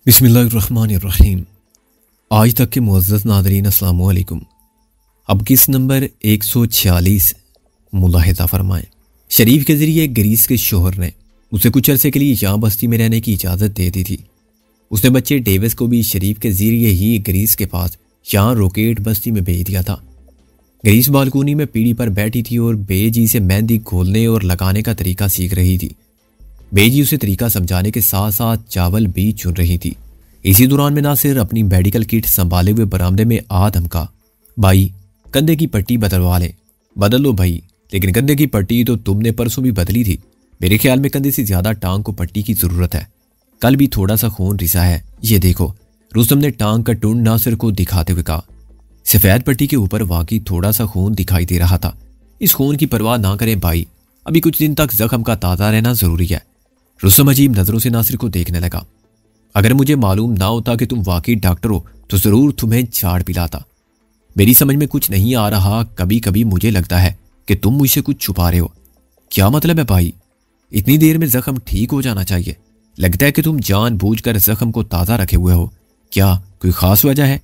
बिस्मिल्लाहिर्रहमानिर्रहीम। आज तक के मुअज़्ज़ज़ नाज़रीन अस्सलाम वालेकुम। अब किस नंबर 146 मुलाहिज़ा फरमाएं। शरीफ के ज़रिए ग्रीस के शोहर ने उसे कुछ अरसे के लिए यहाँ बस्ती में रहने की इजाज़त दे दी थी। उसने बच्चे डेविस को भी शरीफ के ज़रिए ही ग्रीस के पास यहाँ रॉकेट बस्ती में भेज दिया था। ग्रीस बालकोनी में पीढ़ी पर बैठी थी और बेजी से मेहंदी घोलने और लगाने का तरीका सीख रही थी। बेजी उसे तरीका समझाने के साथ साथ चावल भी चुन रही थी। इसी दौरान में नासिर अपनी मेडिकल किट संभाले हुए बरामदे में आ धमका, भाई कंधे की पट्टी बदलवा ले। बदल लो भाई, लेकिन कंधे की पट्टी तो तुमने परसों भी बदली थी। मेरे ख्याल में कंधे से ज्यादा टांग को पट्टी की जरूरत है। कल भी थोड़ा सा खून रिसा है, ये देखो। रुस्तम ने टांग का टुंड नासिर को दिखाते हुए कहा। सफेद पट्टी के ऊपर वाकई थोड़ा सा खून दिखाई दे रहा था। इस खून की परवाह ना करें भाई, अभी कुछ दिन तक जख्म का ताज़ा रहना जरूरी है। रुस्तम अजीब नजरों से नासिर को देखने लगा। अगर मुझे मालूम ना होता कि तुम वाकई डॉक्टर हो तो जरूर तुम्हें झाड़ पिलाता। मेरी समझ में कुछ नहीं आ रहा। कभी कभी मुझे लगता है कि तुम मुझसे कुछ छुपा रहे हो। क्या मतलब है भाई? इतनी देर में जख्म ठीक हो जाना चाहिए। लगता है कि तुम जानबूझकर जख्म को ताज़ा रखे हुए हो। क्या कोई खास वजह है?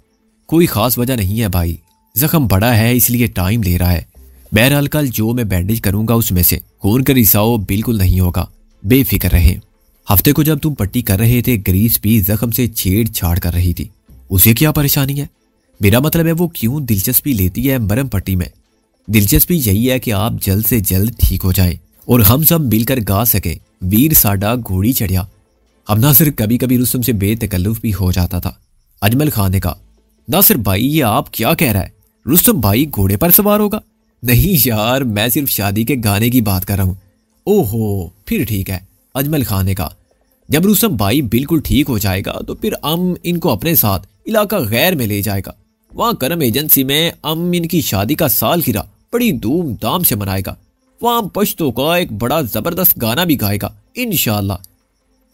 कोई खास वजह नहीं है भाई, जख्म बड़ा है इसलिए टाइम ले रहा है। बहरहाल कल जो मैं बैंडेज करूंगा उसमें से खून का रिसाव बिल्कुल नहीं होगा, बेफिक्र रहे। हफ्ते को जब तुम पट्टी कर रहे थे ग्रीस भी जख्म से छेड़छाड़ कर रही थी। उसे क्या परेशानी है? मेरा मतलब है वो क्यों दिलचस्पी लेती है मरहम पट्टी में? दिलचस्पी यही है कि आप जल्द से जल्द ठीक हो जाएं और हम सब मिलकर गा सके, वीर साडा घोड़ी चढ़िया। अब नासिर कभी कभी रुस्तम से बेतकल्लुफ भी हो जाता था। अजमल खान ने कहा, नासिर भाई ये आप क्या कह रहा है? रुस्तम भाई घोड़े पर सवार होगा? नहीं यार, मैं सिर्फ शादी के गाने की बात कर रहा हूँ। ओहो, फिर ठीक है, अजमल खान ने कहा। जब रुस्तम भाई बिल्कुल ठीक हो जाएगा तो फिर अम इनको अपने साथ इलाका गैर में ले जाएगा। वहां करम एजेंसी में अम इनकी शादी का सालगिरह बड़ी धूमधाम से मनाएगा। वहां पश्तो का एक बड़ा जबरदस्त गाना भी गाएगा इंशाअल्लाह।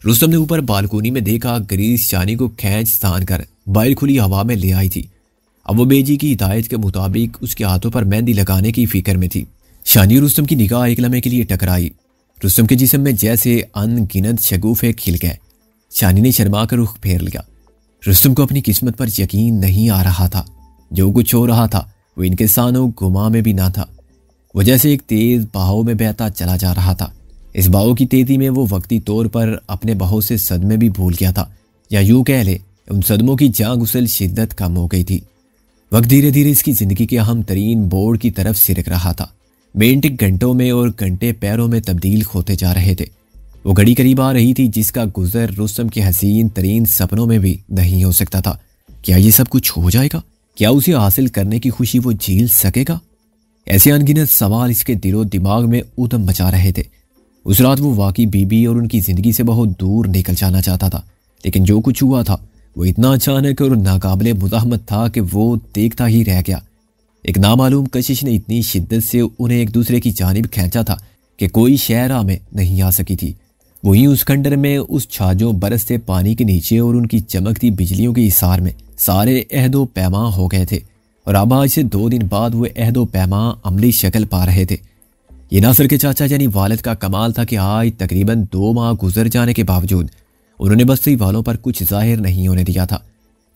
रुस्तम ने ऊपर बालकोनी में देखा। ग्रीस शानी को खींच तान कर बाहर खुली हवा में ले आई थी। अब वो बेजी की हिदायत के मुताबिक उसके हाथों पर मेहंदी लगाने की फिक्र में थी। शानी और रुस्तम की निगाह एक लम्हे के लिए टकराई। रुस्तम के जिस्म में जैसे अनगिनत शगुफे खिल गए। शानी ने शर्मा कर रुख फेर लिया। रुस्तम को अपनी किस्मत पर यकीन नहीं आ रहा था। जो कुछ हो रहा था वो इनके सानों गुमा में भी ना था। वो जैसे एक तेज बहाव में बहता चला जा रहा था। इस बहाव की तेजी में वो वक्ती तौर पर अपने बहुत से सदमे भी भूल गया था, या यूं कह ले उन सदमों की जागुसल शिद्दत कम हो गई थी। वक्त धीरे धीरे इसकी जिंदगी के अहम तरीन बोर्ड की तरफ सिरक रहा था। मिनट घंटों में और घंटे पैरों में तब्दील होते जा रहे थे। वो घड़ी करीब आ रही थी जिसका गुजर रुस्तम के हसीन तरीन सपनों में भी नहीं हो सकता था। क्या ये सब कुछ हो जाएगा? क्या उसे हासिल करने की खुशी वो झेल सकेगा? ऐसे अनगिनत सवाल इसके दिलो दिमाग में उधम मचा रहे थे। उस रात वो वाकई बीबी और उनकी जिंदगी से बहुत दूर निकल जाना चाहता था, लेकिन जो कुछ हुआ था वो इतना अचानक और नाकाबिले मुज़ाहमत था कि वो देखता ही रह गया। एक नामालूम कशिश ने इतनी शिद्दत से उन्हें एक दूसरे की जानिब खींचा था कि कोई शहरा में नहीं आ सकी थी। वहीं उस खंडर में उस छाजों बरसते पानी के नीचे और उनकी चमकती बिजलियों के इसार में सारे अहदो पैमा हो गए थे। और अब आज से 2 दिन बाद वो अहदो पैमा अमली शक्ल पा रहे थे। ये नासिर के चाचा यानी वालिद का कमाल था कि आज तकरीबन 2 माह गुजर जाने के बावजूद उन्होंने बस्ती वालों पर कुछ जाहिर नहीं होने दिया था।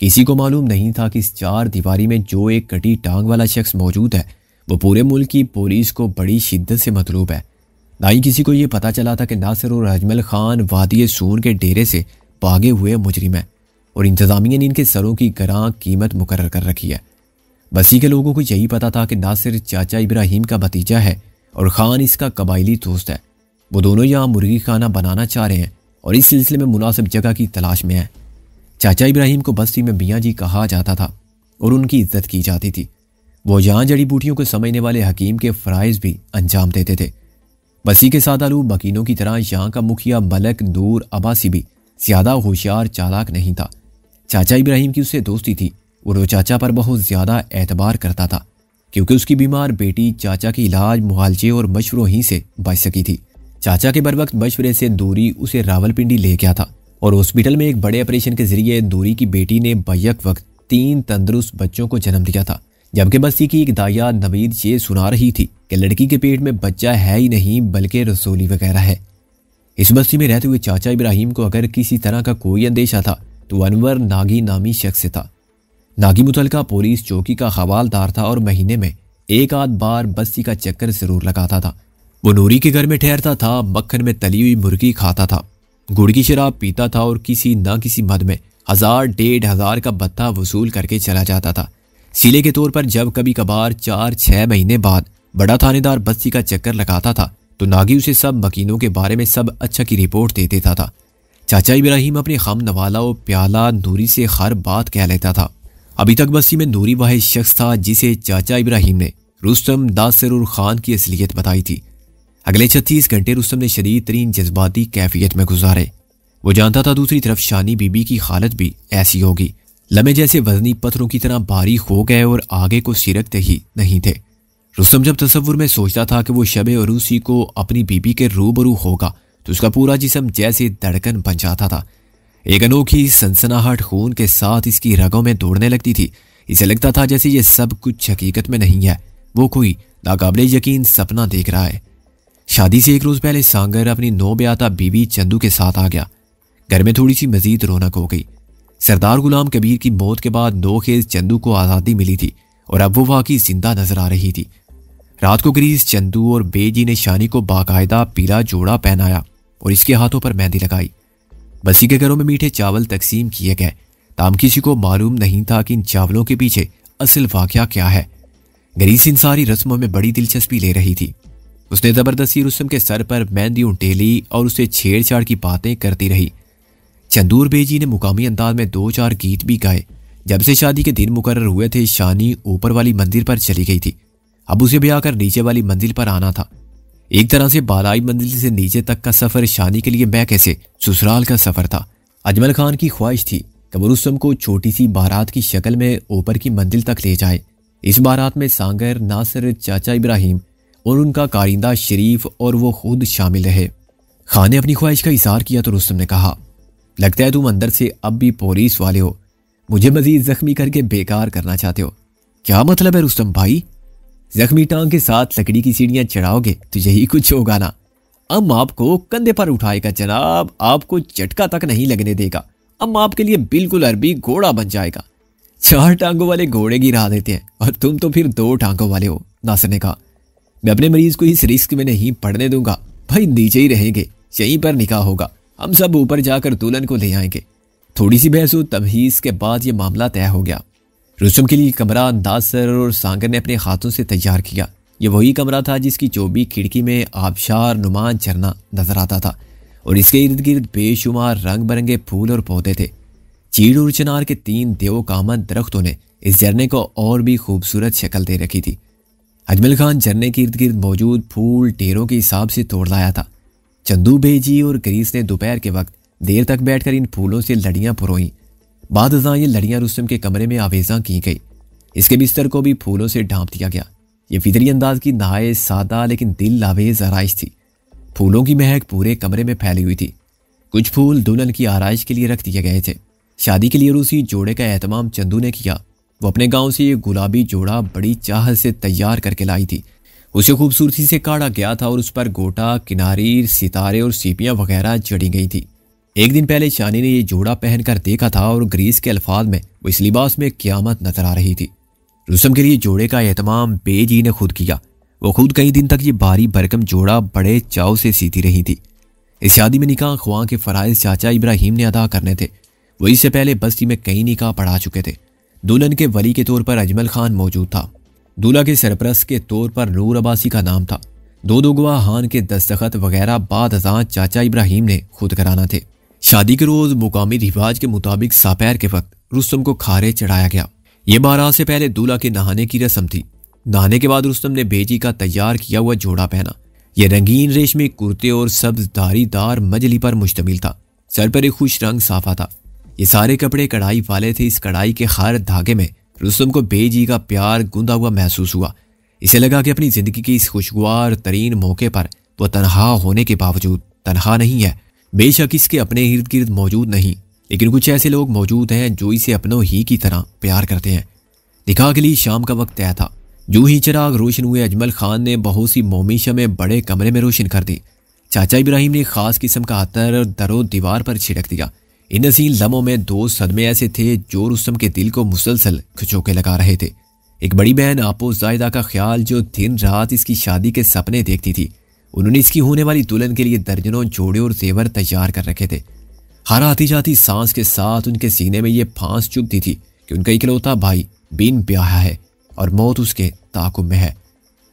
किसी को मालूम नहीं था कि इस 4 दीवारी में जो एक कटी टांग वाला शख्स मौजूद है वो पूरे मुल्क की पुलिस को बड़ी शिद्दत से मतलूब है। ना ही किसी को ये पता चला था कि नासिर और अजमल खान वादी सून के डेरे से भागे हुए मुजरिम है और इंतजामिया ने इनके सरों की गरां कीमत मुकर्रर कर रखी है। बस्ती के लोगों को यही पता था कि नासिर चाचा इब्राहिम का भतीजा है और खान इसका कबायली दोस्त है। वो दोनों यहाँ मुर्गी खाना बनाना चाह रहे हैं और इस सिलसिले में मुनासिब जगह की तलाश में है। चाचा इब्राहिम को बस्ती में मियाँ जी कहा जाता था और उनकी इज्जत की जाती थी। वो यहाँ जड़ी बूटियों को समझने वाले हकीम के फ़राइज़ भी अंजाम देते थे। बस्ती के सादालू मकीनों की तरह यहाँ का मुखिया मलक नूर अब्बासी भी ज़्यादा होशियार चालाक नहीं था। चाचा इब्राहिम की उससे दोस्ती थी और वो चाचा पर बहुत ज़्यादा एतबार करता था क्योंकि उसकी बीमार बेटी चाचा की इलाज मुआलजे और मशवरों ही से बच सकी थी। चाचा के बर वक्त मशवरे से दूरी उसे रावलपिंडी ले गया था और हॉस्पिटल में एक बड़े ऑपरेशन के जरिए दूरी की बेटी ने बैक वक्त 3 तंदुरुस्त बच्चों को जन्म दिया था। जबकि बस्ती की एक दाया नवीद ये सुना रही थी कि लड़की के पेट में बच्चा है ही नहीं बल्कि रसोली वगैरह है। इस बस्ती में रहते हुए चाचा इब्राहिम को अगर किसी तरह का कोई अंदेशा था तो अनवर नागी नामी शख्स से था। नागी मुतलका पुलिस चौकी का हवालदार था और महीने में एक आध बार बस्ती का चक्कर जरूर लगाता था। वो नूरी के घर में ठहरता था, मक्खन में तली हुई मुर्गी खाता था, गुड़ की शराब पीता था और किसी न किसी मद में 1000-1500 का भत्ता वसूल करके चला जाता था। सिले के तौर पर जब कभी कभार 4-6 महीने बाद बड़ा थानेदार बस्ती का चक्कर लगाता था तो नागी उसे सब मकीनों के बारे में सब अच्छा की रिपोर्ट दे देता था। चाचा इब्राहिम अपने खम नवाला और प्याला नूरी से हर बात कह लेता था। अभी तक बस्ती में नूरी वाहिद शख्स था जिसे चाचा इब्राहिम ने रुस्तम नासिर खान की असलियत बताई थी। अगले 36 घंटे रुस्तम ने शदीद तरीन जज्बाती कैफियत में गुजारे। वो जानता था दूसरी तरफ शानी बीबी की हालत भी ऐसी होगी। लम्हे जैसे वजनी पत्थरों की तरह बारीक हो गए और आगे को सिरकते ही नहीं थे। रुस्तम जब तसव्वुर में सोचता था कि वो शबे अरूसी को अपनी बीबी के रूबरू होगा तो उसका पूरा जिस्म जैसे धड़कन बन जाता था। एक अनोखी सनसनाहट खून के साथ इसकी रगों में दौड़ने लगती थी। इसे लगता था जैसे ये सब कुछ हकीकत में नहीं है, वो कोई नाकाबिले यकीन सपना देख रहा है। शादी से एक रोज पहले सांगर अपनी नौब्याता बीवी चंदू के साथ आ गया। घर में थोड़ी सी मजीद रौनक हो गई। सरदार गुलाम कबीर की मौत के बाद नौखेज चंदू को आज़ादी मिली थी और अब वो वाकई जिंदा नजर आ रही थी। रात को ग्रीस चंदू और बेजी ने शानी को बाकायदा पीला जोड़ा पहनाया और इसके हाथों पर मेहंदी लगाई। बस्ती के घरों में मीठे चावल तकसीम किए गए। ताम किसी को मालूम नहीं था कि इन चावलों के पीछे असल वाकया क्या है। ग्रीस इन सारी रस्मों में बड़ी दिलचस्पी ले रही थी। उसने जबरदस्ती रुस्तम के सर पर मेहंदी उंटेली और उसे छेड़छाड़ की बातें करती रही। चंदूर बेजी ने मुकामी अंदाज में 2-4 गीत भी गाए। जब से शादी के दिन मुकर्रर हुए थे शानी ऊपर वाली मंजिल पर चली गई थी। अब उसे ब्याह कर नीचे वाली मंजिल पर आना था। एक तरह से बालाई मंजिल से नीचे तक का सफर शानी के लिए मैं कैसे ससुराल का सफर था। अजमल खान की ख्वाहिश थी कि वो रुस्तम को छोटी सी बारात की शक्ल में ऊपर की मंजिल तक ले जाए। इस बारात में सांगर, नासिर, चाचा इब्राहिम और उनका कारिंदा शरीफ और वो खुद शामिल रहे। खान ने अपनी ख्वाहिश का इज़हार किया तो रुस्तम ने कहा, लगता है तुम अंदर से अब भी पुलिस वाले हो, मुझे मजीद जख्मी करके बेकार करना चाहते हो। क्या मतलब है रुस्तम भाई? जख्मी टांग के साथ लकड़ी की सीढ़ियां चढ़ाओगे तो यही कुछ होगा ना। अम्मा आपको कंधे पर उठाएगा जनाब, आपको झटका तक नहीं लगने देगा। अम्मा आपके लिए बिल्कुल अरबी घोड़ा बन जाएगा। 4 टांगों वाले घोड़े गिरा देते हैं और तुम तो फिर 2 टांगों वाले हो। नासिर ने कहा, मैं अपने मरीज को इस रिस्क में नहीं पड़ने दूंगा भाई, नीचे ही रहेंगे, यहीं पर निकाह होगा, हम सब ऊपर जाकर दुल्हन को ले आएंगे। थोड़ी सी बहस व तमहीज के बाद यह मामला तय हो गया। रुस्तम के लिए कमरा नासिर और सांगर ने अपने हाथों से तैयार किया। ये वही कमरा था जिसकी चौबी खिड़की में आबशार नुमान झरना नजर आता था और इसके इर्द गिर्द बेशुमार रंग बिरंगे फूल और पौधे थे। चीड़ और चिनार के 3 देवकामन दरख्तों ने इस झरने को और भी खूबसूरत शक्ल दे रखी थी। अजमल खान झरने के इर्द गिर्द मौजूद फूल ढेरों के हिसाब से तोड़ लाया था। चंदू बेजी और ग्रीस ने दोपहर के वक्त देर तक बैठकर इन फूलों से लड़ियां पुरोईं। बाद अज़ां ये लड़ियां रुस्तम के कमरे में आवेज़ा की गई। इसके बिस्तर को भी फूलों से ढांप दिया गया। ये फितरी अंदाज की नहाए सादा लेकिन दिल आवेज आराइश थी। फूलों की महक पूरे कमरे में फैली हुई थी। कुछ फूल दुल्हन की आराइश के लिए रख दिए गए थे। शादी के लिए रूसी जोड़े का एहतमाम चंदू ने किया। वो अपने गांव से ये गुलाबी जोड़ा बड़ी चाहत से तैयार करके लाई थी। उसे खूबसूरती से काढ़ा गया था और उस पर गोटा, किनारी, सितारे और सीपियां वगैरह जड़ी गई थी। एक दिन पहले शानी ने यह जोड़ा पहनकर देखा था और ग्रीस के अल्फाज में वो इस लिबास में क़यामत नजर आ रही थी। रुस्तम के लिए जोड़े का एहतमाम बेजी ने खुद किया। वो खुद कई दिन तक ये भारी भरकम जोड़ा बड़े चाव से सीती रही थी। इस शादी में निकाह ख्वां के फराइज चाचा इब्राहिम ने अदा करने थे। वो इससे पहले बस्ती में कई निकाह पढ़ा चुके थे। दुल्हन के वली के तौर पर अजमल खान मौजूद था। दूल्हा के सरपरस्त के तौर पर नूर अब्बासी का नाम था। 2 गवाहान के दस्तखत वगैरह बाद अज़ां चाचा इब्राहिम ने खुद कराना थे। शादी के रोज मुकामी रिवाज के मुताबिक सापैर के वक्त रुस्तम को खारे चढ़ाया गया। ये बारात से पहले दूल्हा के नहाने की रस्म थी। नहाने के बाद रुस्तम ने बेजी का तैयार किया हुआ जोड़ा पहना। यह रंगीन रेशमी कुर्ते और सब्ज धारीदार मजली पर मुश्तमिल था। सर पर एक खुश रंग साफा था। ये सारे कपड़े कढ़ाई वाले थे। इस कढ़ाई के हर धागे में रुस्तम को बेजी का प्यार गूंदा हुआ महसूस हुआ। इसे लगा कि अपनी जिंदगी के इस खुशगवार तरीन मौके पर वह तनहा होने के बावजूद तनहा नहीं है। बेशक इसके अपने इर्द गिर्द मौजूद नहीं, लेकिन कुछ ऐसे लोग मौजूद हैं जो इसे अपनों ही की तरह प्यार करते हैं। निकाह के लिए शाम का वक्त तय था। जो ही चिराग रोशन हुए अजमल खान ने बहुत सी मोमी शमें बड़े कमरे में रोशन कर दी। चाचा इब्राहिम ने खास किस्म का अतर दरो दीवार पर छिड़क दिया। इन हसीन लम्हों में 2 सदमे ऐसे थे जो रुस्तम के दिल को मुसलसल खचोके लगा रहे थे। एक बड़ी बहन आपो जायदा का ख्याल जो दिन रात इसकी शादी के सपने देखती थी, उन्होंने इसकी होने वाली दुल्हन के लिए दर्जनों जोड़े और जेवर तैयार कर रखे थे। हर आती जाती सांस के साथ उनके सीने में ये फांस चुभती थी कि उनका इकलौता भाई बिन ब्याह है और मौत उसके ताकुब में है।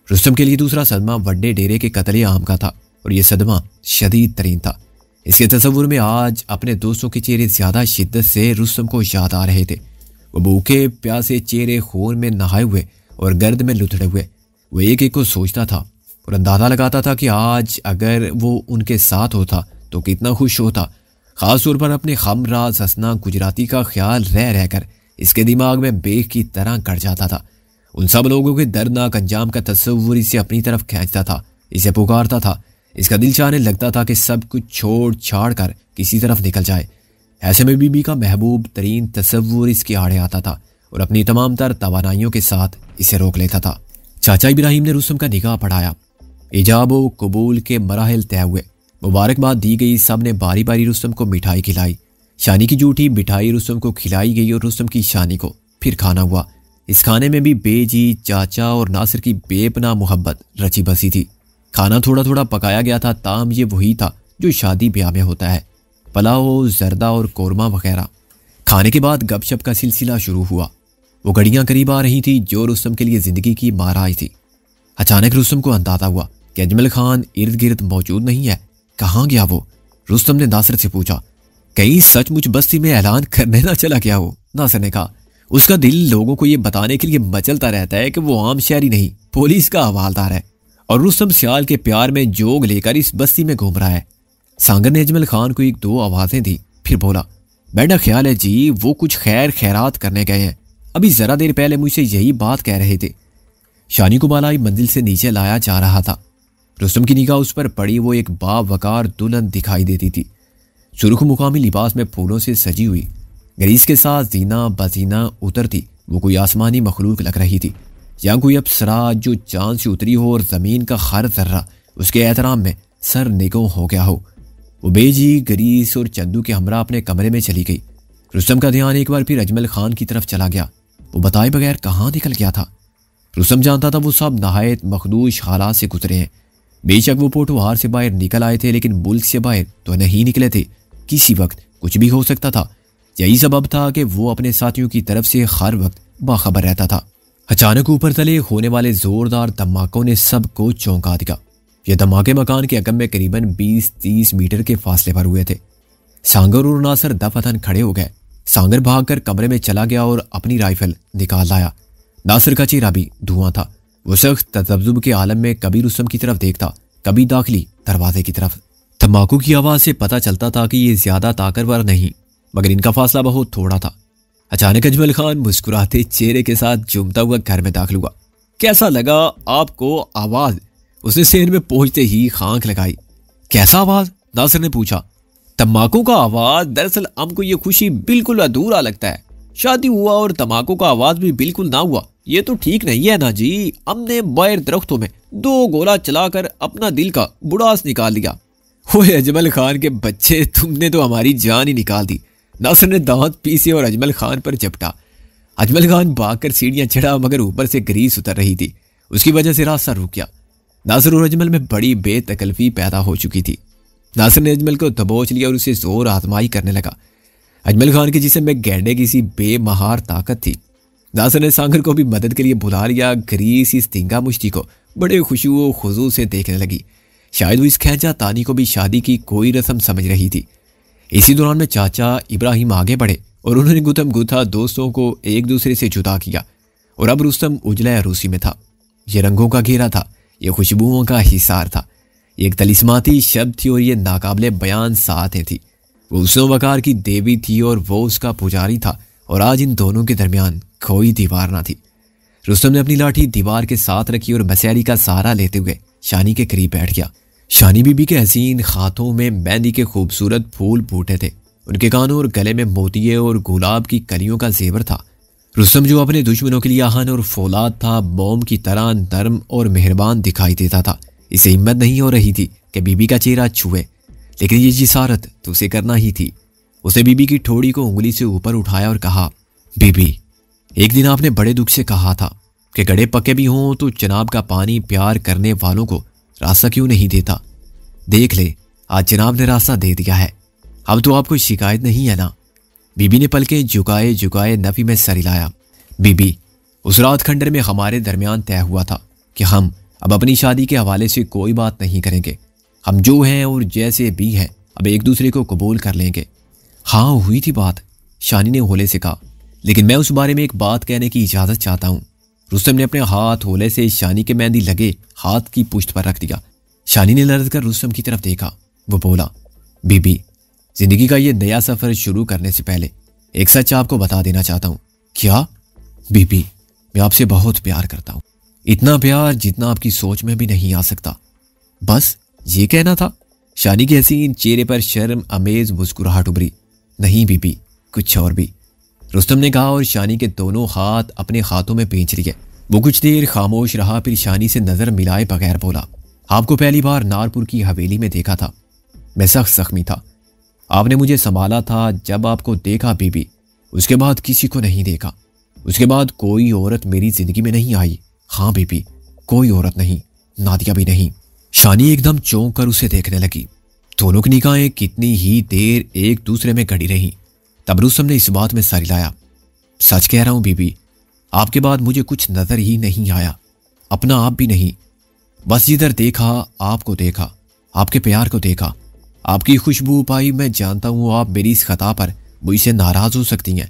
रुस्तम के लिए दूसरा सदमा वड्डे डेरे के कत्ले आम का था और यह सदमा शदीद तरीन था। इसके तस्वुर में आज अपने दोस्तों के चेहरे ज्यादा शिद्दत से रुस्तम को याद आ रहे थे। वो भूखे प्यासे चेहरे खून में नहाए हुए और गर्द में लुथड़े हुए। वो एक एक को सोचता था और अंदाजा लगाता था कि आज अगर वो उनके साथ होता तो कितना खुश होता। खास तौर पर अपने खमराज हसना गुजराती का ख्याल रह रहकर इसके दिमाग में बेख की तरह गड़ जाता था। उन सब लोगों के दर्दनाक अंजाम का तस्वुर इसे अपनी तरफ खींचता था, इसे पुकारता था। इसका दिल चाहने लगता था कि सब कुछ छोड़ छाड़ कर किसी तरफ निकल जाए। ऐसे में बीबी का महबूब तरीन तस्वुर इसके आड़े आता था और अपनी तमाम तर तवानाइयों के साथ इसे रोक लेता था। चाचा इब्राहिम ने रुस्तम का निगाह पढ़ाया। इजाब व कबूल के मराहिल तय हुए, मुबारकबाद दी गई। सब ने बारी बारी रुस्तम को मिठाई खिलाई। शानी की जूठी मिठाई रुस्तम को खिलाई गई और रुस्तम की शानी को फिर खाना हुआ। इस खाने में भी बेजी, चाचा और नासिर की बेपनाह मोहब्बत रची बसी थी। खाना थोड़ा थोड़ा पकाया गया था, ताम ये वही था जो शादी ब्याह में होता है, पुलाव, जर्दा और कोरमा वगैरह। खाने के बाद गपशप का सिलसिला शुरू हुआ। वो घड़ियां करीब आ रही थी जो रुस्तम के लिए जिंदगी की महाराज थी। अचानक रुस्तम को अंदाजा हुआ कि अजमल खान इर्द गिर्द मौजूद नहीं है। कहाँ गया वो? रुस्तम ने नासिर से पूछा। कहीं सचमुच बस्ती में ऐलान करने ना चला गया हो? नासिर ने कहा। उसका दिल लोगों को ये बताने के लिए मचलता रहता है कि वो आम शहरी नहीं, पुलिस का हवालदार है और रुस्तम सियाल के प्यार में जोग लेकर इस बस्ती में घूम रहा है। सांगर ने अजमल खान को 1-2 आवाजें दी, फिर बोला, मेरा ख्याल है जी वो कुछ खैर खैरात करने गए हैं। अभी जरा देर पहले मुझसे यही बात कह रहे थे। शानी को बालाई मंजिल से नीचे लाया जा रहा था। रुस्तम की निगाह उस पर पड़ी। वो एक बावकार दुल्हन दिखाई देती थी, सुर्ख मुकामी लिबास में फूलों से सजी हुई। गरीस के साथ जीना बजीना उतरती वो कोई आसमानी मखलूक लग रही थी, या कोई अप्सरा जो चांद से उतरी हो और जमीन का हर जर्रा उसके एहतराम में सर निगो हो गया हो। वो बेजी, गरीस और चंदू के हमरा अपने कमरे में चली गई। रुस्तम का ध्यान एक बार फिर अजमल खान की तरफ चला गया। वो बताए बगैर कहाँ निकल गया था? रुस्तम जानता था वो सब नहायत मखदूश हालात से गुजरे हैं। बेशक वो पोटोहार से बाहर निकल आए थे, लेकिन मुल्क से बाहर तो नहीं निकले थे। किसी वक्त कुछ भी हो सकता था। यही सबब था कि वो अपने साथियों की तरफ से हर वक्त बाखबर रहता था। अचानक ऊपर तले होने वाले जोरदार धमाकों ने सबको चौंका दिया। ये धमाके मकान के अगम में करीबन 20-30 मीटर के फासले पर हुए थे। सांगर और नासिर दफतन खड़े हो गए। सांगर भागकर कमरे में चला गया और अपनी राइफल निकाल लाया। नासिर का चेहरा भी धुआं था। वो सख्त तजब्जुब के आलम में कभी रुस्तम की तरफ देखता, कभी दाखिली दरवाजे की तरफ। धमाकों की आवाज से पता चलता था कि ये ज्यादा ताकतवर नहीं, मगर इनका फासला बहुत थोड़ा था। अचानक अजमल खान मुस्कुराते चेहरे के साथ झूमता हुआ घर में दाखिल हुआ। कैसा लगा आपको आवाज? उसने सेहन में पहुंचते ही खांख लगाई। कैसा आवाज? नासिर ने पूछा। तम्बाकू का आवाज। दरअसल हमको ये खुशी बिल्कुल अधूरा लगता है। शादी हुआ और तम्बाकू का आवाज भी बिल्कुल ना हुआ, ये तो ठीक नहीं है ना जी। हमने बाहर दरख्तों में 2 गोला चलाकर अपना दिल का बुड़ास निकाल लिया। ओए अजमल खान के बच्चे, तुमने तो हमारी जान ही निकाल दी। नासिर ने दांत पीसे और अजमल खान पर झपटा। अजमल खान भागकर सीढ़ियां चढ़ा, मगर ऊपर से ग्रीस उतर रही थी, उसकी वजह से रास्ता रुक गया। नासिर और अजमल में बड़ी बेतकल्फी पैदा हो चुकी थी। नासिर ने अजमल को दबोच लिया और उसे जोर आजमाई करने लगा। अजमल खान के जिस्म में गैंडे की सी बेमहार ताकत थी। नासिर ने सांगर को भी मदद के लिए बुला लिया। ग्रीस इस तिंगा मुश्ती को बड़े खुशू खुजू से देखने लगी। शायद वो इस खैंचा तानी को भी शादी की कोई रस्म समझ रही थी। इसी दौरान में चाचा इब्राहिम आगे बढ़े और उन्होंने गुथम गुथा दोस्तों को एक दूसरे से जुदा किया। और अब रुस्तम उजला अरूसी में था। ये रंगों का घेरा था, ये खुशबुओं का हिसार था, ये एक तलिस्माती शब्द थी और ये नाकाबिले बयान साथें थी। वो उसनो वकार की देवी थी और वो उसका पुजारी था। और आज इन दोनों के दरमियान कोई दीवार ना थी। रुस्तम ने अपनी लाठी दीवार के साथ रखी और बसैरी का सहारा लेते हुए शानी के करीब बैठ गया। शानी बीबी के हसीन हाथों में मेहंदी के खूबसूरत फूल फूटे थे। उनके कानों और गले में मोतिये और गुलाब की कलियों का जेवर था। रुस्तम जो अपने दुश्मनों के लिए आहन और फौलाद था, मोम की तरह नर्म और मेहरबान दिखाई देता था। इसे हिम्मत नहीं हो रही थी कि बीबी का चेहरा छुए, लेकिन ये जिसारत तो उसे करना ही थी। उसने बीबी की ठोड़ी को उंगली से ऊपर उठाया और कहा, बीबी, एक दिन आपने बड़े दुख से कहा था कि गड़े पके भी हों तो जनाब का पानी प्यार करने वालों को रास्ता क्यों नहीं देता। देख ले, आज जनाब ने रास्ता दे दिया है। अब तो आपको शिकायत नहीं है ना। बीबी ने पलकें झुकाए झुकाए नफी में सर हिलाया। बीबी, उस रात खंडर में हमारे दरमियान तय हुआ था कि हम अब अपनी शादी के हवाले से कोई बात नहीं करेंगे। हम जो हैं और जैसे भी हैं अब एक दूसरे को कबूल कर लेंगे। हाँ, हुई थी बात, शानी ने होले से कहा, लेकिन मैं उस बारे में एक बात कहने की इजाज़त चाहता हूँ। रुस्तम ने अपने हाथ होले से शानी के मेहंदी लगे हाथ की पुश्त पर रख दिया। शानी ने लर्ज कर रुस्तम की तरफ देखा। वो बोला, बीबी, जिंदगी का ये नया सफर शुरू करने से पहले एक सच आपको बता देना चाहता हूँ। क्या? बीबी, मैं आपसे बहुत प्यार करता हूँ, इतना प्यार जितना आपकी सोच में भी नहीं आ सकता। बस ये कहना था? शानी के हसीन चेहरे पर शर्म अमेज मुस्कुराहट उभरी। नहीं बीबी, कुछ और भी, रुस्तम ने कहा और शानी के दोनों हाथ अपने हाथों में पेंच लिए। वो कुछ देर खामोश रहा, फिर शानी से नजर मिलाए बगैर बोला, आपको पहली बार नारपुर की हवेली में देखा था। मैं सख्त जख्मी था, आपने मुझे संभाला था। जब आपको देखा बीबी, उसके बाद किसी को नहीं देखा। उसके बाद कोई औरत मेरी जिंदगी में नहीं आई। हाँ बीबी, कोई औरत नहीं, नादिया भी नहीं। शानी एकदम चौंक कर उसे देखने लगी। दोनों की निगाहें कितनी ही देर एक दूसरे में गड़ी रहीं। तब रुस्तम ने इस बात में सर हिलाया, सच कह रहा हूं बीबी, आपके बाद मुझे कुछ नजर ही नहीं आया, अपना आप भी नहीं। बस जिधर देखा आपको देखा, आपके प्यार को देखा, आपकी खुशबू पाई। मैं जानता हूं आप मेरी इस खता पर मुझसे नाराज हो सकती हैं।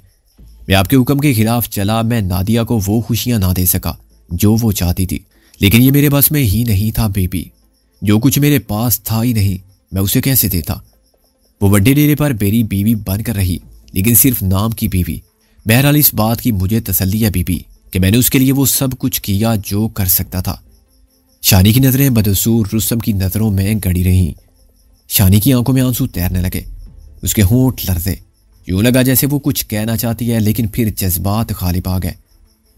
मैं आपके हुक्म के खिलाफ चला। मैं नादिया को वो खुशियां ना दे सका जो वो चाहती थी, लेकिन ये मेरे बस में ही नहीं था बेबी। जो कुछ मेरे पास था ही नहीं, मैं उसे कैसे देता। वो बड़े डेरे पर मेरी बीवी बनकर रही, लेकिन सिर्फ नाम की बीवी। बहरहाल इस बात की मुझे तसल्ली है बीबी कि मैंने उसके लिए वो सब कुछ किया जो कर सकता था। शानी की नजरें बदसूर रुस्तम की नजरों में गड़ी रहीं। शानी की आंखों में आंसू तैरने लगे, उसके होंठ लर्जे। यूं लगा जैसे वो कुछ कहना चाहती है, लेकिन फिर जज्बात गालिब आ गए।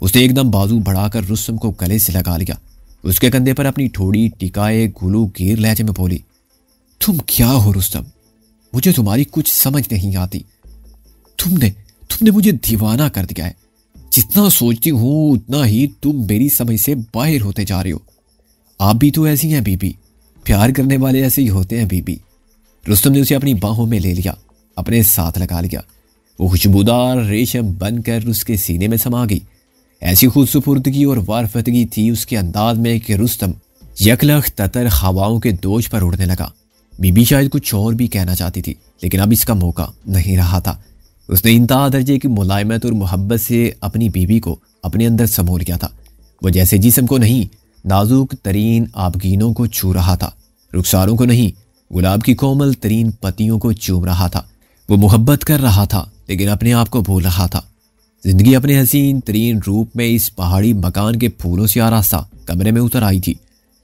उसने एकदम बाजू बढ़ाकर रुस्तम को गले से लगा लिया। उसके कंधे पर अपनी ठोड़ी टिकाए गुलू गिर लहजे में बोली, तुम क्या हो रुस्तम, मुझे तुम्हारी कुछ समझ नहीं आती। तुमने मुझे दीवाना कर दिया है। जितना सोचती हूं उतना ही तुम मेरी समझ से बाहर होते जा रहे हो। आप भी तो ऐसी हैं बीबी, प्यार करने वाले ऐसे ही होते हैं बीबी। रुस्तम ने उसे अपनी बाहों में ले लिया, अपने साथ लगा लिया। वो खुशबूदार रेशम बनकर उसके सीने में समा गई। ऐसी खूबसूरती और वारफतगी थी उसके अंदाज में कि रुस्तम यकलख ततर हवाओं के दोष पर उड़ने लगा। बीबी शायद कुछ और भी कहना चाहती थी, लेकिन अब इसका मौका नहीं रहा था। उसने इंतहा दर्जे की मुलायमत और मोहब्बत से अपनी बीवी को अपने अंदर समो लिया था। वो जैसे जिस्म को नहीं, नाजुक तरीन आबगीनों को छू रहा था, रुखसारों को नहीं, गुलाब की कोमल तरीन पत्तियों को चूम रहा था। वो मोहब्बत कर रहा था, लेकिन अपने आप को भूल रहा था। जिंदगी अपने हसीन तरीन रूप में इस पहाड़ी मकान के फूलों से आरास्ता कमरे में उतर आई थी।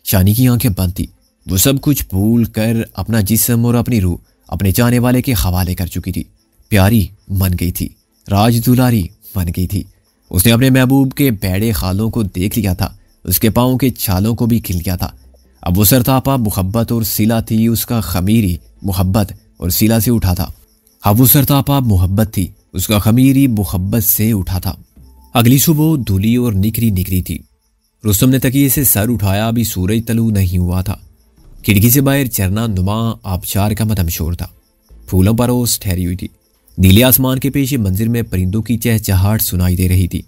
शानी की आंखें बंद थी। वो सब कुछ भूल कर अपना जिस्म और अपनी रूह अपने चाहने वाले के हवाले कर चुकी थी। प्यारी मन गई थी, राज दुलारी बन गई थी। उसने अपने महबूब के बैड़े खालों को देख लिया था, उसके पाँव के छालों को भी खिल लिया था। अब वो सरतापा मोहब्बत और सिला थी, उसका खमीरी मोहब्बत और सिला से उठा था। अब वो सरतापा मोहब्बत थी, उसका खमीरी मोहब्बत से उठा था। अगली सुबह धुली और निखरी निखरी थी। रुस्तम ने तकिए से सर उठाया। अभी सूरज तलू नहीं हुआ था। खिड़की से बाहर झरना नुमा आबशार का मदमशोर था। फूलों पर ओस ठहरी हुई थी। नीले आसमान के पेश मंजिर में परिंदों की चहचहाहट सुनाई दे रही थी।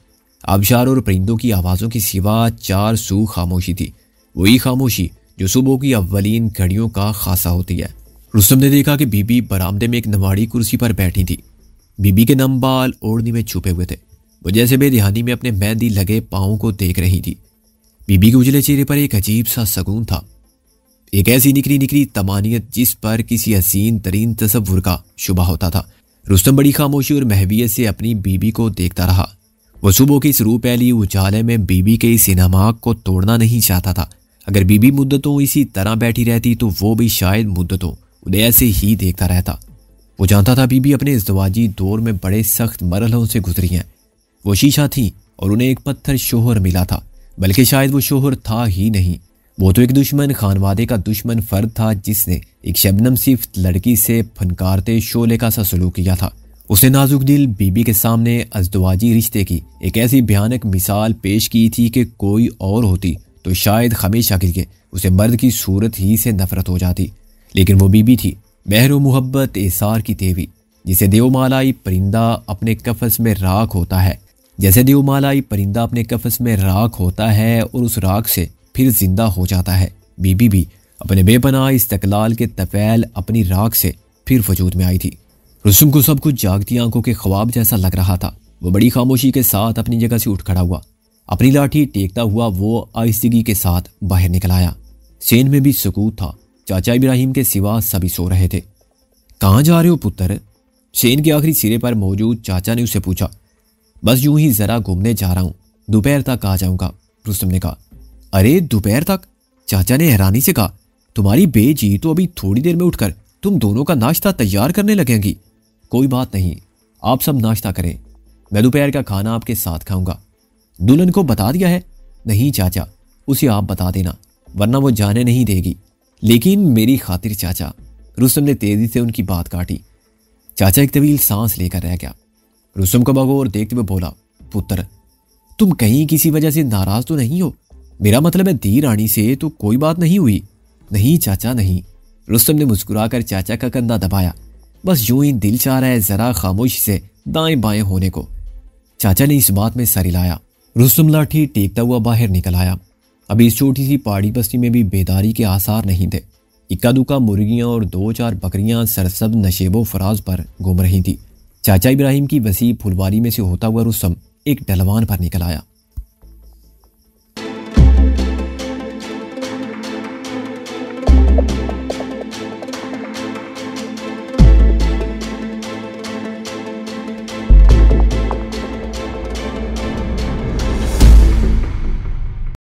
आबशार और परिंदों की आवाज़ों की सिवा चार सू खामोशी थी, वही खामोशी जो सुबह की अव्वलीन घड़ियों का खासा होती है। रुस्तम ने देखा कि बीबी बरामदे में एक नवाड़ी कुर्सी पर बैठी थी। बीबी के नम बाल ओढ़नी में छुपे हुए थे। वो जैसे बेध्यानी में अपने मेहंदी लगे पाँव को देख रही थी। बीबी के उजले चेहरे पर एक अजीब सा सकून था, एक ऐसी निकरी निकरी तमानियत जिस पर किसी हसीन तरीन तसव्वुर का शुबा होता था। रुस्तम बड़ी खामोशी और महवियत से अपनी बीबी को देखता रहा। वो सुबह की इस रूह पहली उजाले में बीबी के इस इनामाक को तोड़ना नहीं चाहता था। अगर बीबी मुद्दतों इसी तरह बैठी रहती तो वो भी शायद मुद्दतों उन्हें ऐसे ही देखता रहता। वो जानता था बीबी अपने इज़्दवाजी दौर में बड़े सख्त मरहलों से गुजरी हैं। वो शीशा थी और उन्हें एक पत्थर शोहर मिला था, बल्कि शायद वो शोहर था ही नहीं, वो तो एक दुश्मन खानवादे का दुश्मन फर्द था जिसने एक शबनम सिफ्त लड़की से फनकारते शोले का सा सलूक किया था। उसने नाजुक दिल बीबी के सामने अज़दवाजी रिश्ते की एक ऐसी भयानक मिसाल पेश की थी कि कोई और होती तो शायद हमेशा के लिए उसे मर्द की सूरत ही से नफरत हो जाती। लेकिन वो बीबी थी महर मोहब्बत एसार की देवी, जिसे देवमालाई परिंदा अपने कफस में राख होता है, जैसे देवमालाई परिंदा अपने कफस में राख होता है और उस राख से फिर जिंदा हो जाता है। बीबी भी अपने बेपनाह इस्तकलाल के तफैल अपनी राख से फिर वजूद में आई थी। रुस्तम को सब कुछ जागती आंखों के ख्वाब जैसा लग रहा था। वो बड़ी खामोशी के साथ अपनी जगह से उठ खड़ा हुआ। अपनी लाठी टेकता हुआ वो आहिस्तगी के साथ बाहर निकल आया। सेन में भी सुकूत था। चाचा इब्राहिम के सिवा सभी सो रहे थे। कहाँ जा रहे हो पुत्र? सेन के आखिरी सिरे पर मौजूद चाचा ने उससे पूछा। बस यूं ही जरा घूमने जा रहा हूँ, दोपहर तक आ जाऊंगा, रुस्तम ने कहा। अरे दोपहर तक? चाचा ने हैरानी से कहा। तुम्हारी बेजी तो अभी थोड़ी देर में उठकर तुम दोनों का नाश्ता तैयार करने लगेंगी। कोई बात नहीं, आप सब नाश्ता करें, मैं दोपहर का खाना आपके साथ खाऊंगा। दुल्हन को बता दिया है? नहीं चाचा, उसे आप बता देना, वरना वो जाने नहीं देगी। लेकिन मेरी खातिर चाचा, रुस्तम ने तेजी से उनकी बात काटी। चाचा एक तवील सांस लेकर रह गया। रुस्तम को बगौर देखते हुए बोला, पुत्र तुम कहीं किसी वजह से नाराज तो नहीं हो? मेरा मतलब है दी रानी से तो कोई बात नहीं हुई? नहीं चाचा नहीं। रुस्तम ने मुस्कुराकर चाचा का कंधा दबाया। बस यूं ही दिल चाह रहा है जरा खामोशी से दाएं बाएं होने को। चाचा ने इस बात में सर हिलाया। रुस्तम लाठी टेकता हुआ बाहर निकल आया। अभी इस छोटी सी पहाड़ी बस्ती में भी बेदारी के आसार नहीं थे। इक्का दुक्का मुर्गियां और 2-4 बकरियां सरसब नशेबो फराज पर घूम रही थी। चाचा इब्राहिम की वसी फुलवारी में से होता हुआ रुस्तम एक ढलवान पर निकल आया।